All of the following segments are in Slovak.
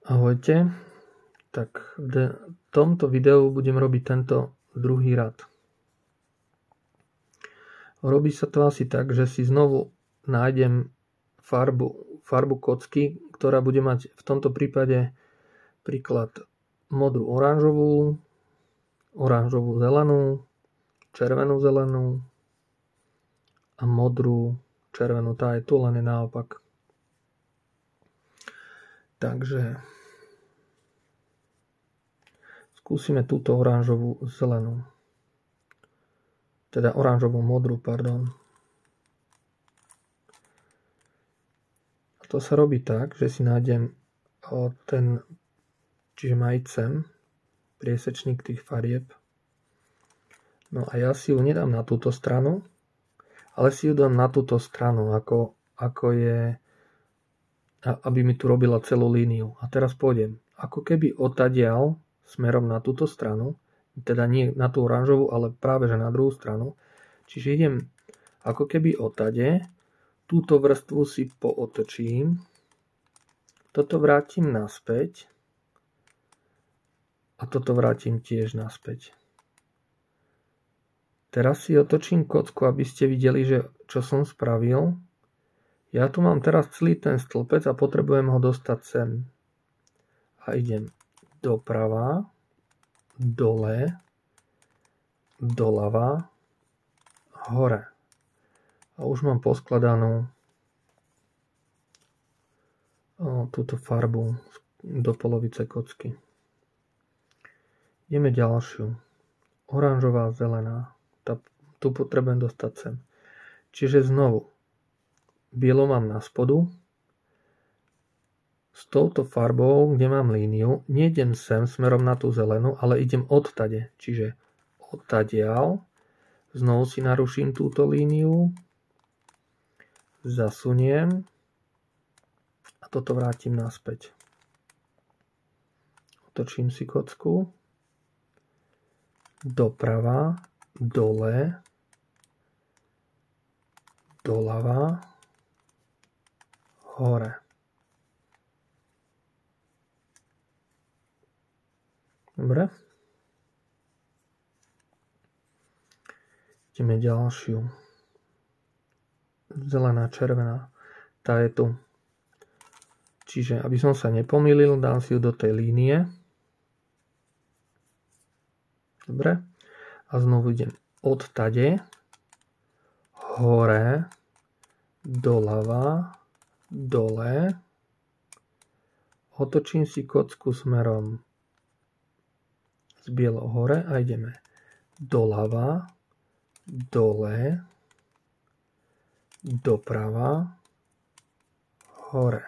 Ahojte, tak v tomto videu budem robiť tento druhý rad. Robí sa to asi tak, že si znovu nájdem farbu kocky, ktorá bude mať v tomto prípade príklad modrú oranžovú, oranžovú zelenú, červenú zelenú a modrú červenú. Tá je tu, len je naopak. Takže skúsime túto oranžovú zelenú. Teda oranžovú modrú, pardon. A to sa robí tak, že si nájdem čiže majcem priesečník tých farieb. No a ja si ju nedám na túto stranu, ale si ju dám na túto stranu, ako je, aby mi tu robila celú líniu. A teraz pôjdem ako keby odtiaľ smerom na túto stranu, teda nie na tú oranžovú, ale práve že na druhú stranu. Čiže idem ako keby odtade, túto vrstvu si pootočím, toto vrátim naspäť a toto vrátim tiež naspäť. Teraz si otočím kocku, aby ste videli, že čo som spravil. Ja tu mám teraz celý ten stĺpec a potrebujem ho dostať sem. A idem doprava, dole, doľava, hore. A už mám poskladanú túto farbu do polovice kocky. Ideme ďalšiu. Oranžová, zelená. Tu potrebujem dostať sem. Čiže znovu. Bielo mám na spodu. S touto farbou, kde mám líniu, nejdem sem smerom na tú zelenú, ale idem odtade. Čiže odtadiaľ. Znovu si naruším túto líniu. Zasuniem. A toto vrátim naspäť. Otočím si kocku. Doprava, dole, doľava, hore. Dobre. Ideme ďalšiu. Zelená, červená. Tá je tu. Čiže, aby som sa nepomýlil, dám si ju do tej línie. Dobre. A znovu idem odtade, hore, doľava, dole. Otočím si kocku smerom z bielo hore a ideme doľava, dole, doprava, hore.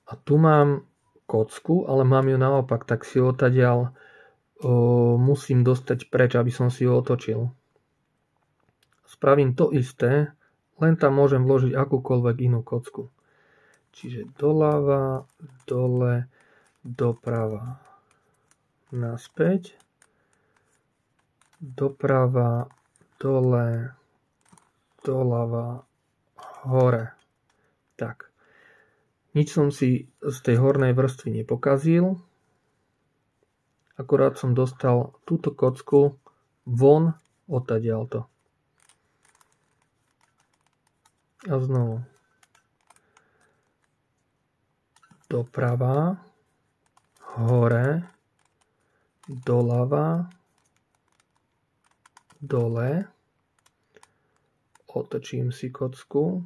A tu mám kocku, ale mám ju naopak, tak si ju odtiaľ musím dostať preč, aby som si ju otočil. Spravím to isté, len tam môžem vložiť akúkoľvek inú kocku. Čiže doľava, dole, doprava, naspäť, doprava, dole, doľava, hore. Tak. Nič som si z tej hornej vrstvy nepokazil. Akurát som dostal túto kocku von odtiaľto. A znovu. Doprava, hore, doľava, dole. Otočím si kocku.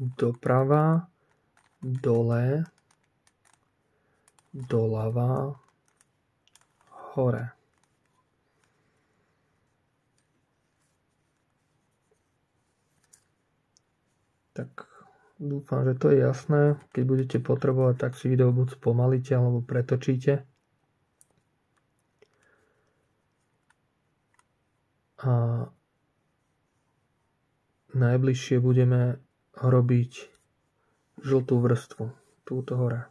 Doprava, dole, doľava, hore. Tak dúfam, že to je jasné. Keď budete potrebovať, tak si video buď spomalíte alebo pretočíte. A najbližšie budeme robiť žltú vrstvu, túto hore.